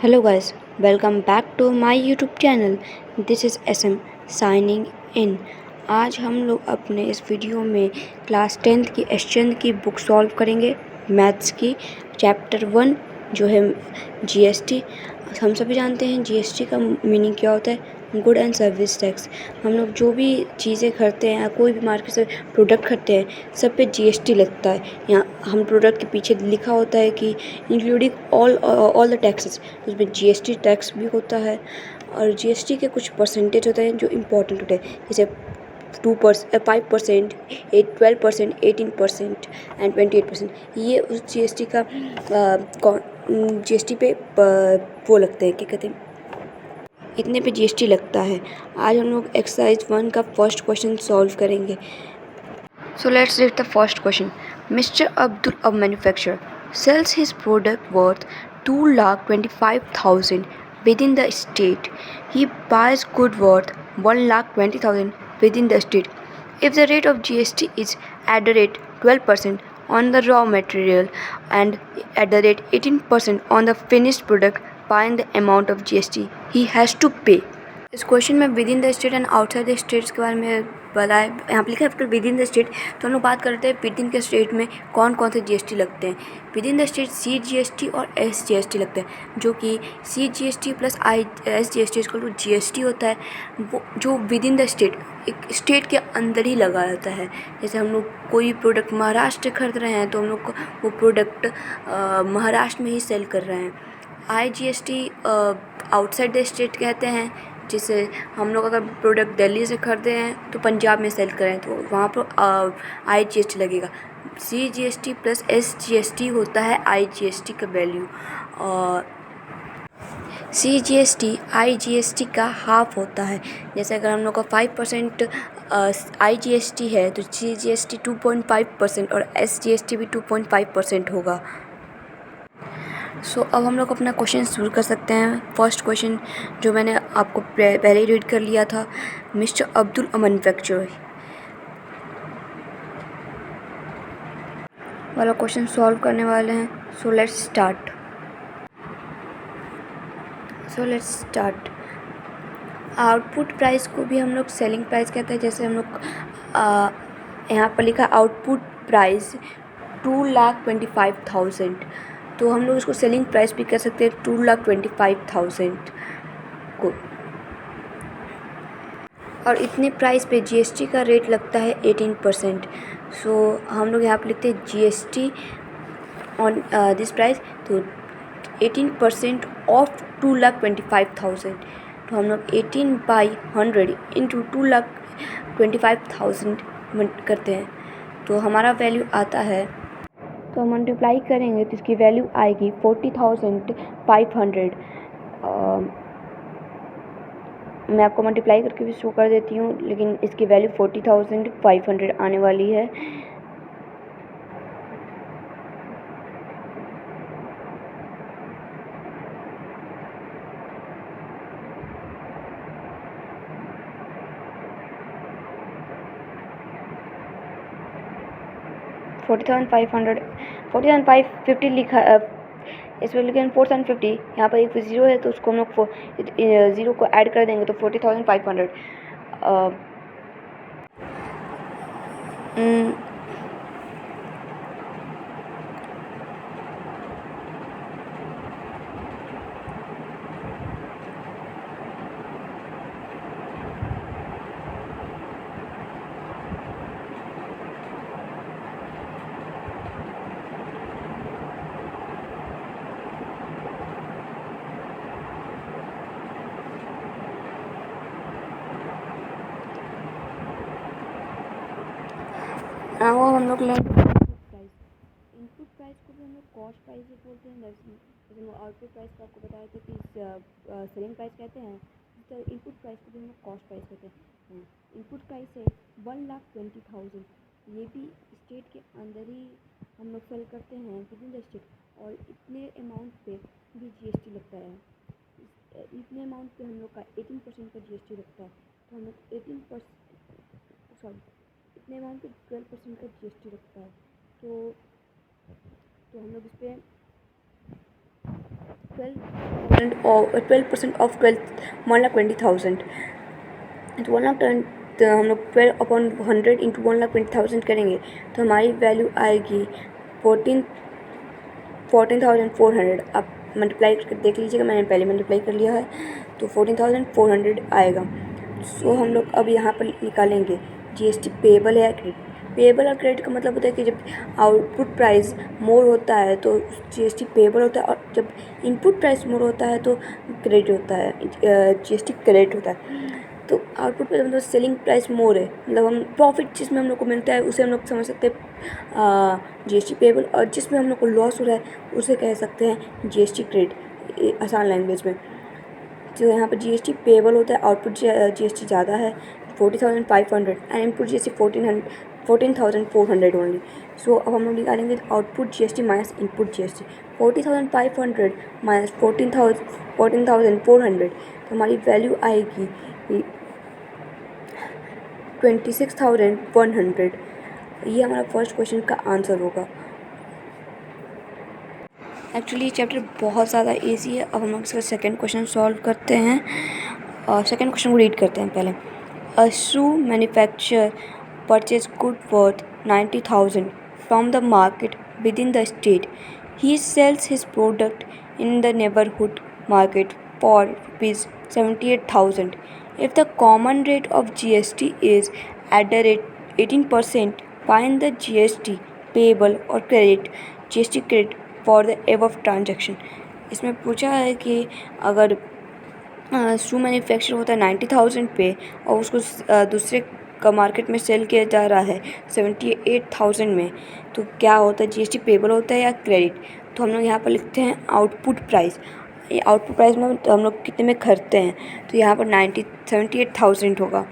Hello guys, welcome back to my YouTube channel. This is SM signing in. आज हम लोग अपने इस वीडियो में क्लास 10th की एसचंद की बुक सॉल्व करेंगे, मैथ्स की चैप्टर 1 जो है जीएसटी। हम सभी जानते हैं जीएसटी का मीनिंग क्या होता है, गुड एंड सर्विस टैक्स। हम लोग जो भी चीज़ें खरीदते हैं या कोई भी मार्केट से प्रोडक्ट खरीदते हैं सब पे जीएसटी लगता है। यहाँ हम प्रोडक्ट के पीछे लिखा होता है कि इंक्लूडिंग ऑल द टैक्सेस, उसमें जीएसटी टैक्स भी होता है। और जीएसटी के कुछ परसेंटेज होते हैं जो इम्पोर्टेंट होते हैं, जैसे 5%, 12%, 18% एंड 28%। ये उस जीएसटी का जीएसटी पे वो लगते हैं, क्या कहते हैं, इतने पे जीएसटी लगता है। आज हम लोग एक्सरसाइज 1 का फर्स्ट क्वेश्चन सॉल्व करेंगे। So let's read the first question. Mr. Abdul, a manufacturer, sells his product worth 2,25,000 within the state. He buys good worth 1,20,000 within the state. If the rate of GST is at the rate 12% on the raw material and at the rate 18% on the finished product, find the amount of GST he has to pay. इस question में with in the state and outside the states के बारे में बताया। यहाँ पर लिखा है विद इन द स्टेट, तो हम लोग बात करते हैं विद इन के स्टेट में कौन कौन से जीएसटी लगते हैं। With in the state CGST और SGST लगते हैं, जो कि CGST प्लस SGST इसको तो GST होता है। वो जो विद इन द स्टेट एक स्टेट के अंदर ही लगा रहता है। जैसे हम लोग कोई प्रोडक्ट महाराष्ट्र खरीद रहे हैं तो हम लोग को वो प्रोडक्ट महाराष्ट्र में ही सेल कर रहे हैं। IGST आउटसाइड द स्टेट कहते हैं, जिससे हम लोग अगर प्रोडक्ट दिल्ली से खरीदे हैं तो पंजाब में सेल करें तो वहाँ पर IGST लगेगा। CGST प्लस SGST होता है IGST का वैल्यू। और CGST IGST का हाफ होता है। जैसे अगर हम लोग का 5% IGST है तो CGST 2.5% और SGST भी 2.5% होगा। अब हम लोग अपना क्वेश्चन शुरू कर सकते हैं। फर्स्ट क्वेश्चन जो मैंने आपको पहले ही रीड कर लिया था, मिस्टर अब्दुल अ मैन्युफैक्चरर वाला क्वेश्चन सॉल्व करने वाले हैं। So let's start. Output price को भी हम लोग सेलिंग प्राइस कहते हैं। जैसे हम लोग यहाँ पर लिखा आउटपुट प्राइस 2,25,000, तो हम लोग इसको सेलिंग प्राइस भी कह सकते हैं 2,25,000 को। और इतने प्राइस पे जीएसटी का रेट लगता है 18%। सो हम लोग यहाँ पे लिखते हैं जीएसटी ऑन दिस प्राइस, तो 18% ऑफ 2,25,000। तो हम लोग 18/100 इंटू 2,25,000 करते हैं तो हमारा वैल्यू आता है, तो हम मल्टीप्लाई करेंगे तो इसकी वैल्यू आएगी 40,500। मैं आपको मल्टीप्लाई करके भी शो कर देती हूँ, लेकिन इसकी वैल्यू 40,500 आने वाली है। $40,550 लिखा, इसमें लेकिन 4,50, यहाँ पर एक 0 है तो उसको हम लोग 0 को ऐड कर देंगे तो 40,500। वो हम लोग लेंगे इनपुट प्राइस को भी हम लोग कॉस्ट प्राइस भी बोलते हैं। जैसे हम आउटपुट प्राइस को आपको बताया था कि सेलिंग प्राइस कहते हैं, तो इनपुट प्राइस को भी हम लोग कॉस्ट प्राइस कहते हैं। इनपुट प्राइस है 1,20,000, ये भी स्टेट के अंदर ही हम लोग सेल करते हैं विद इन द स्टेट, और इतने अमाउंट पे भी जीएसटी लगता है। इतने अमाउंट पे हम लोग का 18% का जीएसटी लगता है, तो हम लोग 18%, इतने अमाउंट पे 12% का जीएसटी लगता है। तो हम लोग इस पर 12 12% ऑफ 1,20,000। तो 1,20,000 तो हम लोग 12/100 इंटू 1,20,000 करेंगे तो हमारी वैल्यू आएगी 14,400। आप मल्टीप्लाई करके देख लीजिएगा, मैंने पहले मल्टीप्लाई कर लिया है तो 14,400 आएगा। सो हम लोग अब यहाँ पर निकालेंगे जीएसटी पेबल है या क्रेडिट। पेबल और क्रेडिट का मतलब होता है कि जब आउटपुट प्राइस मोर होता है तो जीएसटी पेबल होता है, और जब इनपुट प्राइस मोर होता है तो क्रेडिट होता है, जीएसटी क्रेडिट होता है। तो आउटपुट पे मतलब सेलिंग प्राइस मोर है, मतलब हम प्रॉफिट जिसमें हम लोग को मिलता है उसे हम लोग समझ सकते हैं जीएसटी पेबल, और जिसमें हम लोग को लॉस हो रहा है उसे कह सकते हैं जीएसटी क्रेडिट आसान लैंग्वेज में। जो यहाँ पर जीएसटी पेबल होता है, आउटपुट जीएसटी ज़्यादा है 40,500 एंड इनपुट जीएसटी 14,400 ओनली। सो अब हम लोग निकालेंगे output GST minus input GST. 40,500 minus 14,400 तो हमारी वैल्यू आएगी 26,100। ये हमारा फर्स्ट क्वेश्चन का आंसर होगा। एक्चुअली ये चैप्टर बहुत ज़्यादा इजी है। अब हम लोग इसका सेकेंड क्वेश्चन सॉल्व करते हैं और सेकेंड क्वेश्चन को रीड करते हैं पहले। A shoe manufacturer purchase good worth 90,000 from the market within the state. He sells his product in the neighbourhood market for ₹78,000. If the common rate of GST is at the rate 18%, find the GST payable or credit GST credit for the above transaction. इसमें पूछा है कि अगर शू manufacture होता है 90,000 पे और उसको दूसरे का मार्केट में सेल किया जा रहा है 78,000 में, तो क्या होता है, जीएसटी पेबल होता है या क्रेडिट। तो हम लोग यहाँ पर लिखते हैं आउटपुट प्राइस। ये आउटपुट प्राइस में तो हम लोग कितने में खरीदते हैं, तो यहाँ पर 78,000 होगा।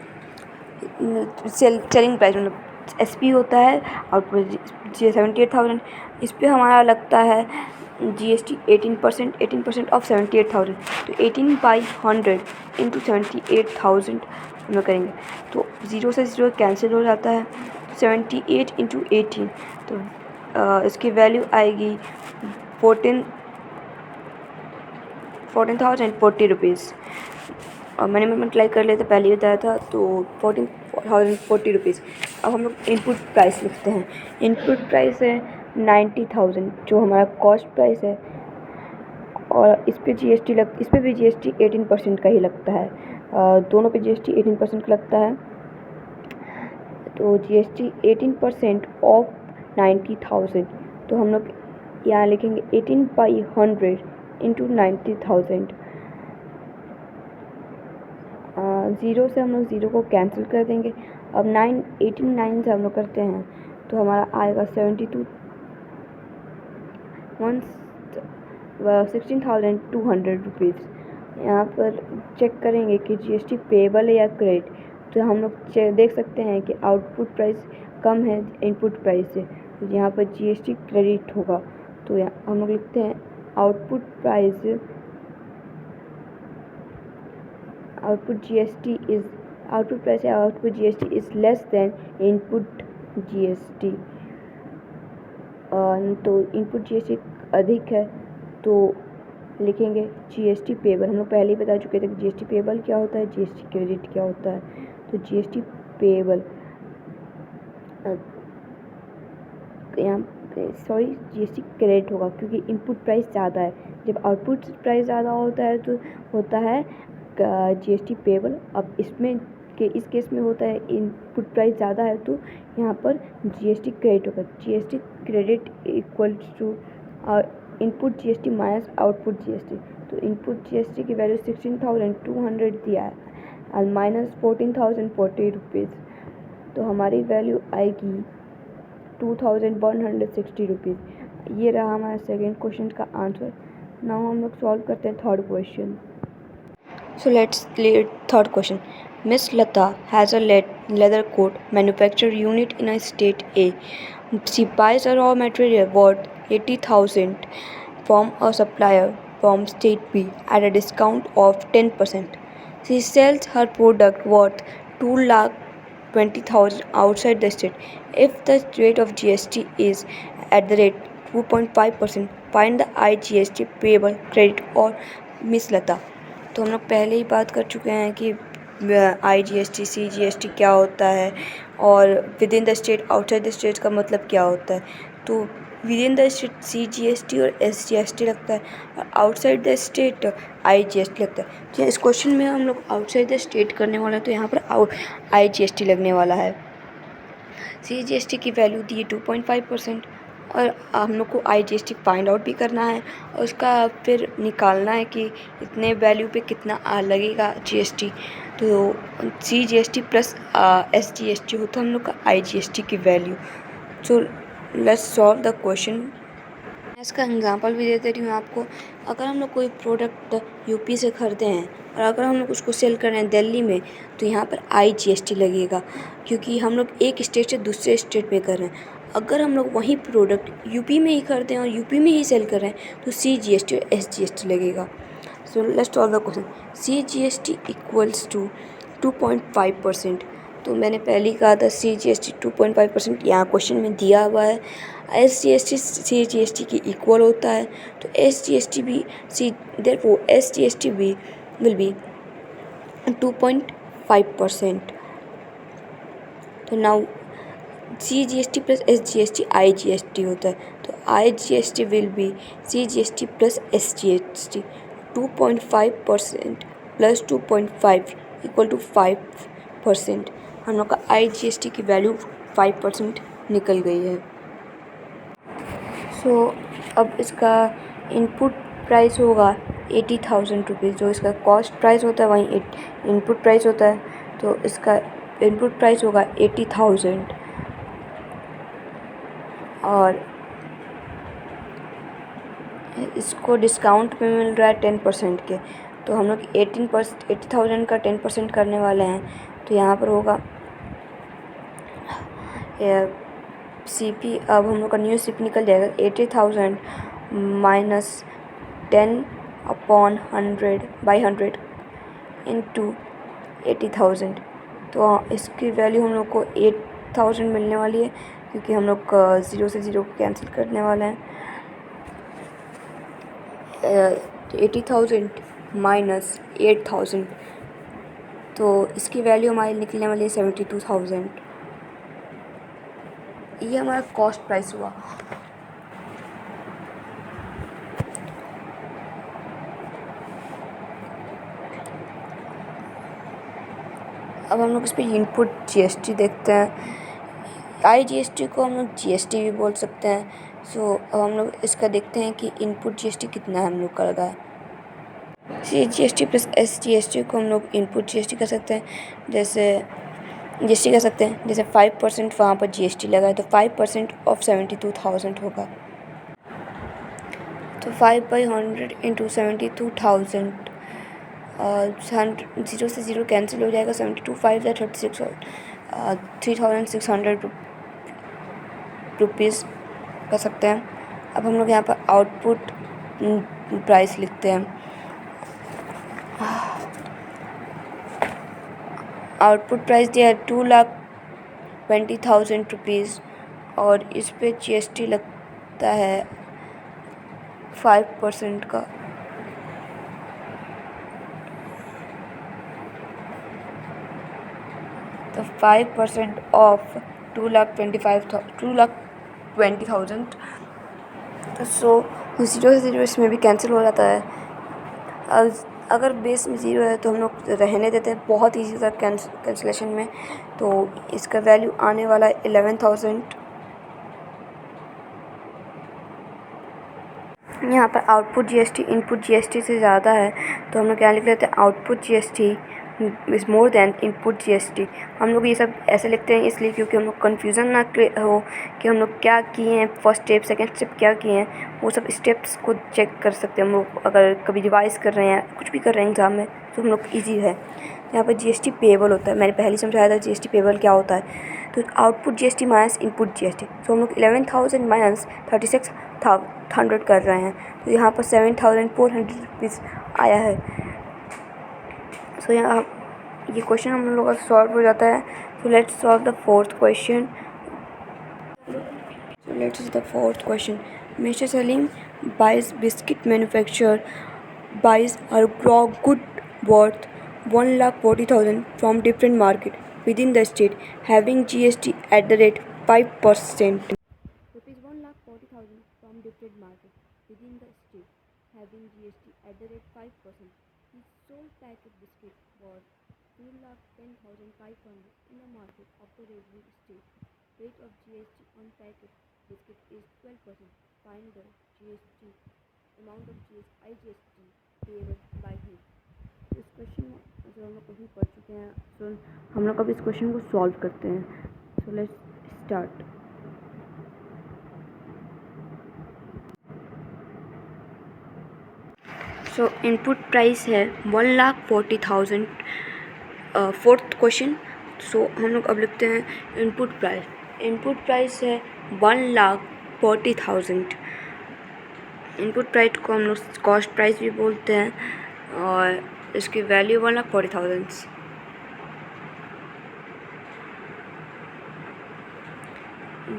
सेलिंग प्राइस मतलब एसपी होता है, आउटपुट 78,000। इस पर हमारा लगता है जीएसटी 18% ऑफ 78,000, तो 18/100 इंटू 78,000 हम लोग करेंगे तो 0 से 0 कैंसिल हो जाता है। 78 इंटू 18 तो इसकी वैल्यू आएगी 14,040 रुपीज़। और मैंने मल्टीप्लाई कर लिया था, पहले ही बताया था, तो 14,040 रुपीज़। अब हम लोग इनपुट प्राइस लिखते हैं। इनपुट प्राइस है 90,000 जो हमारा कॉस्ट प्राइस है, और इस पर भी जीएसटी 18% का ही लगता है। दोनों पे जीएसटी 18% का लगता है, तो जीएसटी 18% ऑफ 90,000। तो हम लोग यहाँ लिखेंगे 18/100 इंटू 90,000। 0 से हम लोग 0 को कैंसिल कर देंगे। अब 9 से हम लोग करते हैं तो हमारा आएगा 16,200 रुपीज़। यहाँ पर चेक करेंगे कि जीएसटी पेबल है या क्रेडिट, तो हम लोग देख सकते हैं कि आउटपुट प्राइस कम है इनपुट प्राइस से, तो यहाँ पर जीएसटी क्रेडिट होगा। तो यहाँ हम लोग लिखते हैं output price GST is less than input GST. तो इनपुट जीएसटी अधिक है तो लिखेंगे जीएसटी पेबल। हम लोग पहले ही बता चुके थे कि जीएसटी पेबल क्या होता है, जीएसटी क्रेडिट क्या होता है। तो जीएसटी पेबल जीएसटी क्रेडिट होगा क्योंकि इनपुट प्राइस ज़्यादा है। जब आउटपुट प्राइस ज़्यादा होता है तो होता है जीएसटी पेबल। अब इस केस में होता है इनपुट प्राइस ज़्यादा है तो यहाँ पर जीएसटी क्रेडिट होगा। GST credit equals to input GST minus output GST. तो इनपुट जीएसटी की वैल्यू 16,200 दिया है और माइनस 14,040 रुपीज़, तो हमारी वैल्यू आएगी 2,160 रुपीज़। ये रहा हमारा सेकेंड क्वेश्चन का आंसर। नाउ हम लोग सॉल्व करते हैं third question. So let's read third question. Miss Lata has a leather coat manufactured unit in a state A. She buys a raw material worth 80,000 from a supplier from state B at a discount of 10%. She sells her product worth 2,20,000 outside the state. If the rate of GST is at the rate 2.5%, find the IGST payable, credit or मिस लता। तो हम लोग पहले ही बात कर चुके हैं कि IGST CGST क्या होता है और with in the state outside the state का मतलब क्या होता है। तो with in the state CGST और SGST लगता है और आउटसाइड द स्टेट IGST लगता है। तो इस क्वेश्चन में हम लोग आउटसाइड द स्टेट करने वाला है, तो यहाँ पर IGST लगने वाला है। CGST की वैल्यू दी है 2.5% और हम लोग को IGST फाइंड आउट भी करना है और उसका फिर निकालना है कि इतने वैल्यू पे कितना लगेगा GST। तो CGST प्लस SGST होता है हम लोग का IGST की value. So let's solve the question. मैं इसका एग्जांपल भी दे रही हूँ आपको। अगर हम लोग कोई प्रोडक्ट यूपी से खरीदे हैं और अगर हम लोग उसको सेल कर रहे हैं दिल्ली में, तो यहाँ पर IGST लगेगा क्योंकि हम लोग एक स्टेट से दूसरे स्टेट में कर रहे हैं। अगर हम लोग वही प्रोडक्ट यूपी में ही खरीदे हैं और यूपी में ही सेल कर रहे हैं तो CGST और SGST लगेगा। So let's solve the question. CGST equals to 2.5%। तो मैंने पहले ही कहा था CGST 2.5% यहाँ क्वेश्चन में दिया हुआ है। SGST CGST की इक्वल होता है, तो SGST भी therefore SGST भी विल बी 2.5%। तो now CGST plus SGST IGST होता है, तो IGST will be CGST plus SGST 2.5% plus 2.5 equal to 5%। हम लोग का IGST की वैल्यू 5% निकल गई है। सो अब इसका इनपुट प्राइस होगा 80,000 रुपीज़। जो इसका कॉस्ट प्राइस होता है वहीं इनपुट प्राइस होता है, तो इसका इनपुट प्राइस होगा 80,000 और इसको डिस्काउंट में मिल रहा है 10% के। तो हम लोग 80,000 का 10% करने वाले हैं, तो यहाँ पर होगा CP। अब हम लोग का न्यू CP निकल जाएगा 80,000 माइनस 10/100 इंटू 80,000। तो इसकी वैल्यू हम लोग को 8,000 मिलने वाली है क्योंकि हम लोग 0 से 0 को कैंसिल करने वाले हैं। 80,000 माइनस 8,000, तो इसकी वैल्यू हमारी निकलने वाली है 72,000। ये हमारा कॉस्ट प्राइस हुआ। अब हम लोग इस पर इनपुट GST देखते हैं। IGST को हम लोग GST भी बोल सकते हैं। सो अब हम लोग इसका देखते हैं कि इनपुट GST कितना हम लोग का लगा है। CGST प्लस SGST को हम लोग इनपुट GST कर सकते हैं, जैसे GST कर सकते हैं। जैसे 5% वहाँ पर GST लगा है, तो 5% ऑफ 72,000 होगा। तो 5/100 इंटू 72,000 और 0 से 0 कैंसिल हो जाएगा। 72 5 या 36 और 3,600 रुपीज़ कर सकते हैं। अब हम लोग यहाँ पर आउटपुट प्राइस लिखते हैं। आउटपुट प्राइस दिया है 2,20,000 रुपीज़ और इस पे GST लगता है 5% का। तो 5% ऑफ 2,20,000। तो 0 से 0 इसमें भी कैंसिल हो जाता है। अगर बेस में 0 है तो हम लोग रहने देते हैं, बहुत ईजी था कैंसिलेशन में। तो इसका वैल्यू आने वाला है 11,000। यहाँ पर आउटपुट GST इनपुट GST से ज़्यादा है, तो हम लोग क्या लिख लेते हैं, output GST is more than input GST। हम लोग ये सब ऐसे लिखते हैं इसलिए क्योंकि हम लोग कन्फ्यूज़न ना हो कि हम लोग क्या किए हैं, फर्स्ट स्टेप सेकंड स्टेप क्या किए हैं, वो सब स्टेप्स को चेक कर सकते हैं हम लोग। अगर कभी रिवाइज़ कर रहे हैं, कुछ भी कर रहे हैं एग्ज़ाम में, तो हम लोग ईजी है। यहाँ पर GST पेबल होता है, मैंने पहले समझाया था GST पेबल क्या होता है। तो output GST minus input GST, तो हम लोग 11,000 माइनस 36,100 कर रहे हैं, तो यहाँ पर 7,400 रुपीज़ आया है। सो यहाँ ये क्वेश्चन हम लोग का सॉल्व हो जाता है। सो let's solve the fourth question. Mister Salim buys biscuit manufacturer buys are good worth 1,40,000 from different market within the state having GST at the rate 5%. Rupees 1,40,000 from different market within the state having GST at the rate 5%. His sole packet biscuit was 2,10,500 in the market of the neighboring state. Rate of GST on packet biscuit is 12%. Find the GST amount of IGST payable by him. इस question जो हम लोग कभी पढ़ चुके हैं, तो हम लोग अब इस क्वेश्चन को सॉल्व करते हैं. So let's start. So input price है 1,40,000. Fourth question. सो हम लोग अब लिखते हैं इनपुट प्राइस. इनपुट प्राइस है 1,40,000. इनपुट प्राइस को हम लोग कॉस्ट प्राइस भी बोलते हैं और इसकी वैल्यू 1,40,000.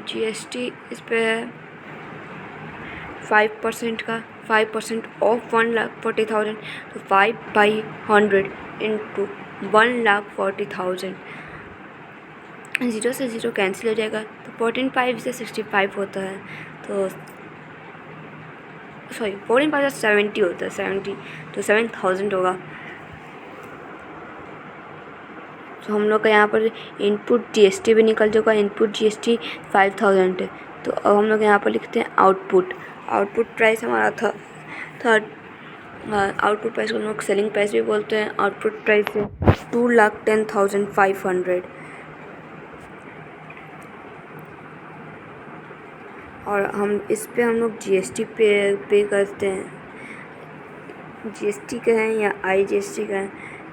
GST इस पे है 5% का. 5% ऑफ 1,40,000, तो 5/100 इंटू 1,40,000. 0 से 0 कैंसिल हो जाएगा, तो 14/5 से 65 होता है. तो 14/5 से 70 होता है. 70, तो 7,000 होगा. तो हम लोग का यहाँ पर इनपुट GST भी निकल जाएगा. इनपुट GST 5,000 है. तो अब हम लोग यहाँ पर लिखते हैं आउटपुट. आउटपुट प्राइस हमारा था आउटपुट प्राइस को हम लोग सेलिंग प्राइस भी बोलते हैं. आउटपुट प्राइस है 2,10,500. और हम इस पे हम लोग GST पे करते हैं. GST का है या IGST का है,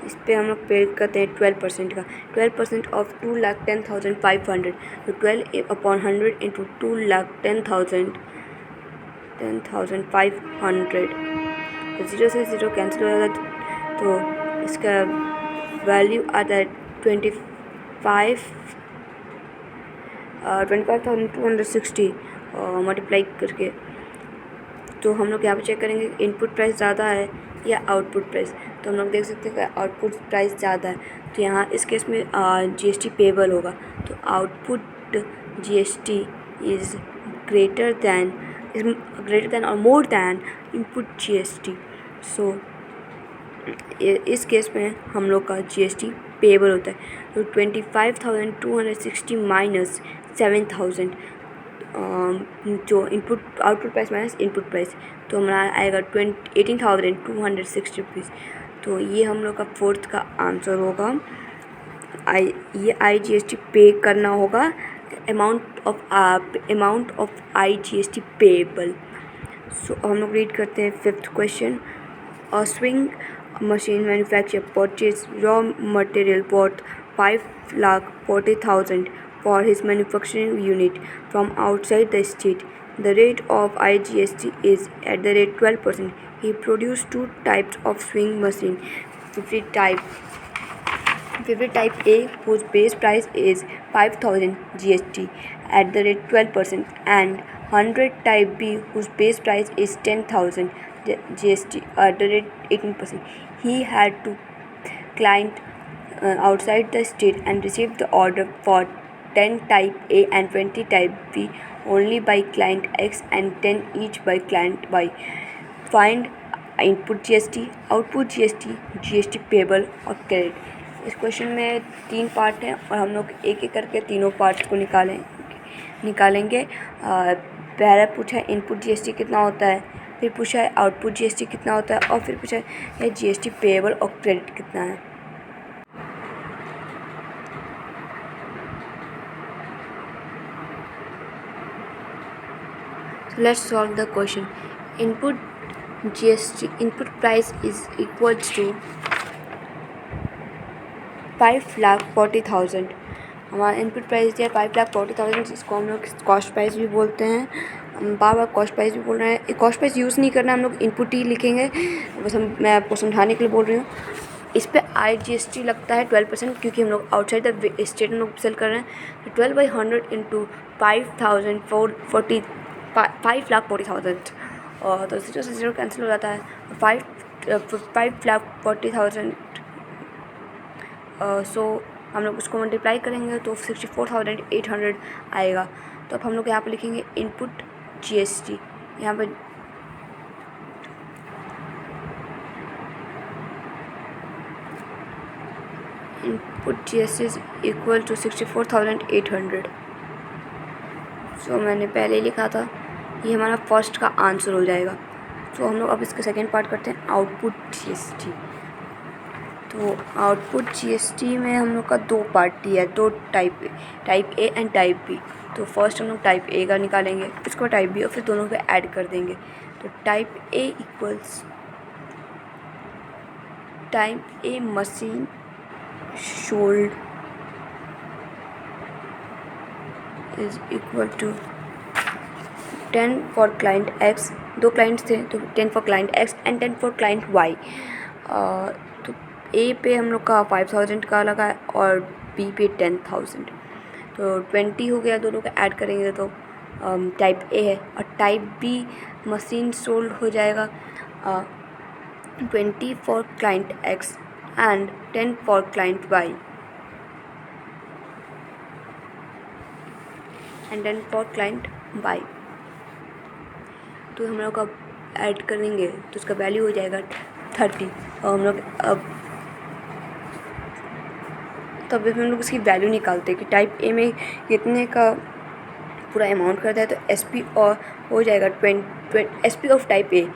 इस पे हम लोग पे करते हैं 12% का. 12% ऑफ 2,10,500, तो 12/100 इंटू 2,10,500. 0 से 0 कैंसिल हो जाएगा, तो इसका वैल्यू आता है 25,260 मल्टीप्लाई करके. तो हम लोग यहाँ पे चेक करेंगे इनपुट प्राइस ज़्यादा है या आउटपुट प्राइस. तो हम लोग देख सकते हैं कि आउटपुट प्राइस ज़्यादा है, तो यहाँ इस केस में GST पेबल होगा. तो output GST is greater than और मोर दैन इनपुट GST. सो इस केस में हम लोग का GST पेबल होता है. तो 25,260 माइनस 7,000, जो input output price minus input price, तो हमारा आएगा 18,260 रुपीज़. तो ये हम लोग का फोर्थ का आंसर होगा. ये IGST पे करना होगा. Amount of IGST payable. So हम लोग रीड करते हैं fifth question. A sewing machine manufacturer purchased raw material worth 5,40,000 for his manufacturing unit from outside the state. The rate of IGST is at the rate 12%. He produced two types of swing machine. 50 type A, whose base price is 5,000 GST at the rate 12%, and 100 type B, whose base price is 10,000 GST at the rate 18%. He had to client outside the state and received the order for 10 type A and 20 type B only by client X and 10 each by client Y. Find input GST, output GST, GST payable और credit. इस question में 3 part हैं और हम लोग एक एक करके तीनों पार्ट को निकालेंगे. पहला पूछा है इनपुट GST कितना होता है, फिर पूछा है आउटपुट GST कितना होता है, और फिर पूछा है GST पेबल और क्रेडिट कितना है. So let's solve the question. Input GST input price is equals to 5,40,000. हमारा इनपुट प्राइस दिया 5,40,000, जिसको हम लोग कॉस्ट प्राइस भी बोलते हैं. हम बार बार कॉस्ट प्राइस भी बोल रहे हैं. कॉस्ट प्राइस यूज़ नहीं करना, हम लोग इनपुट ही लिखेंगे. बस मैं आपको समझाने के लिए बोल रही हूँ. इस पर IGST लगता है 12%, क्योंकि हम लोग आउटसाइड द स्टेट में लोग सेल कर रहे हैं. तो 12/100 इंटू 5,40,000 और तो 0 से 0 कैंसिल हो जाता है. 5,40,000। सो हम लोग उसको मल्टीप्लाई करेंगे तो 64,800 आएगा। तो अब हम लोग यहाँ पर लिखेंगे इनपुट GST। यहाँ पर input GST is equal to 64,800। So मैंने पहले लिखा था, ये हमारा फर्स्ट का आंसर हो जाएगा। तो हम लोग अब इसका सेकेंड पार्ट करते हैं, आउटपुट GST। तो आउटपुट GST में हम लोग का दो पार्ट दिया है, दो type A and type B. तो फर्स्ट हम लोग टाइप ए का निकालेंगे, इसको टाइप बी और फिर दोनों को ऐड कर देंगे। तो type A equals type A machine sold is equal to 10 for client X। दो क्लाइंट्स थे तो 10 for client X and 10 for client Y। तो ए पे हम लोग का 5,000 का लगा है और बी पे 10,000। तो 20 हो गया, दोनों को ऐड करेंगे तो टाइप ए है। और टाइप बी मशीन सोल्ड हो जाएगा 20 for client X and 10 for client Y and 10 for client Y। तो हम लोग अब ऐड करेंगे तो उसका वैल्यू हो जाएगा 30। और हम लोग अब तब हम लोग उसकी वैल्यू निकालते हैं कि टाइप ए में कितने का पूरा अमाउंट करता है। तो SP और हो जाएगा 20 SP of type A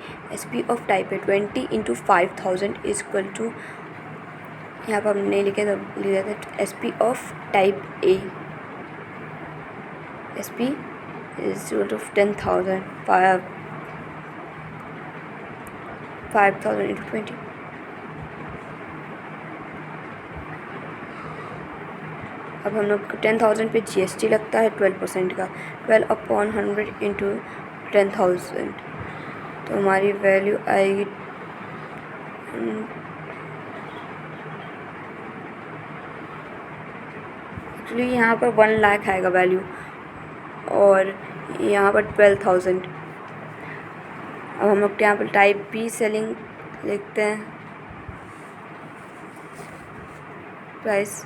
20 into 5,000 is equal to, यहाँ पर हमने लिखे तो लिख देते हैं SP of type A SP is equal to 10,000 5,000 into 20। अब हम लोग 10,000 पे GST लगता है 12% का, 12/100 इंटू 10,000। तो हमारी वैल्यू आएगी एक्चुअली यहाँ पर 1 लाख आएगा वैल्यू और यहाँ पर 12,000। अब हम लोग यहाँ पर टाइप बी सेलिंग लिखते हैं, प्राइस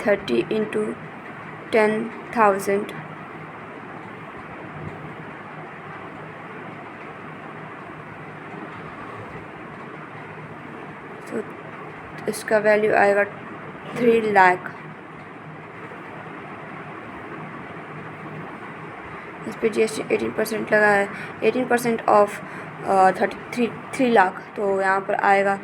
30 इंटू 10,000 तो इसका वैल्यू आएगा 3 लाख। इस पर GST 18% लगा है, 18% ऑफ 3 लाख। तो यहाँ पर आएगा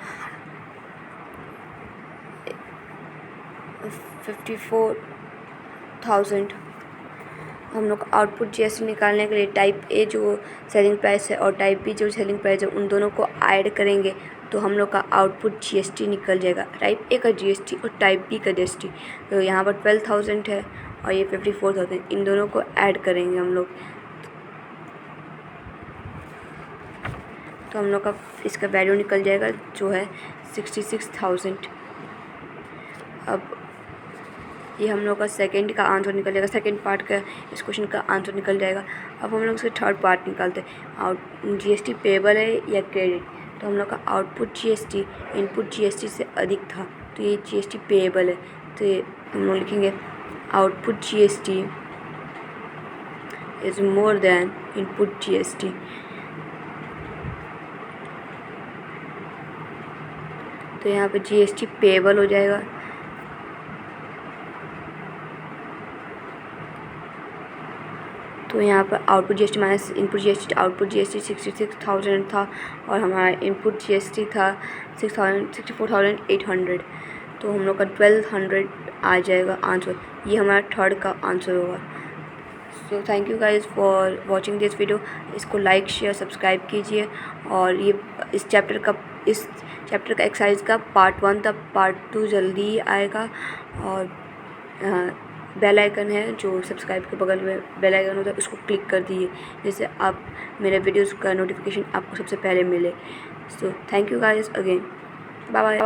54,000। हम लोग आउटपुट GST निकालने के लिए टाइप ए जो सेलिंग प्राइस है और टाइप बी जो सेलिंग प्राइस है उन दोनों को ऐड करेंगे तो हम लोग का आउटपुट GST निकल जाएगा। टाइप ए का GST और टाइप बी का GST। तो यहाँ पर 12,000 है और ये 54,000, इन दोनों को ऐड करेंगे हम लोग तो हम लोग का इसका वैल्यू निकल जाएगा जो है 66,000। अब ये हम लोग का सेकंड का आंसर निकल जाएगा, सेकंड पार्ट का इस क्वेश्चन का आंसर निकल जाएगा। अब हम लोग इसका थर्ड पार्ट निकालते हैं, GST पेबल है या क्रेडिट। तो हम लोग का आउटपुट GST इनपुट GST से अधिक था तो ये GST पेबल है। तो ये हम लोग लिखेंगे output GST is more than input GST। तो यहाँ पे GST पेबल हो जाएगा। तो यहाँ पर output GST minus input GST, output GST 66,000 था और हमारा इनपुट GST था 64,800। तो हम लोग का 1,200 आ जाएगा आंसर। ये हमारा थर्ड का आंसर होगा। सो thank you guys for watching this video. इसको लाइक शेयर सब्सक्राइब कीजिए। और ये इस चैप्टर का एक्सरसाइज का पार्ट 1 था, पार्ट 2 जल्दी ही आएगा। और बेल आइकन है जो सब्सक्राइब के बगल में बेल आइकन होता है उसको क्लिक कर दीजिए जिससे आप मेरे वीडियोज़ का नोटिफिकेशन आपको सबसे पहले मिले। So thank you guys again, bye bye.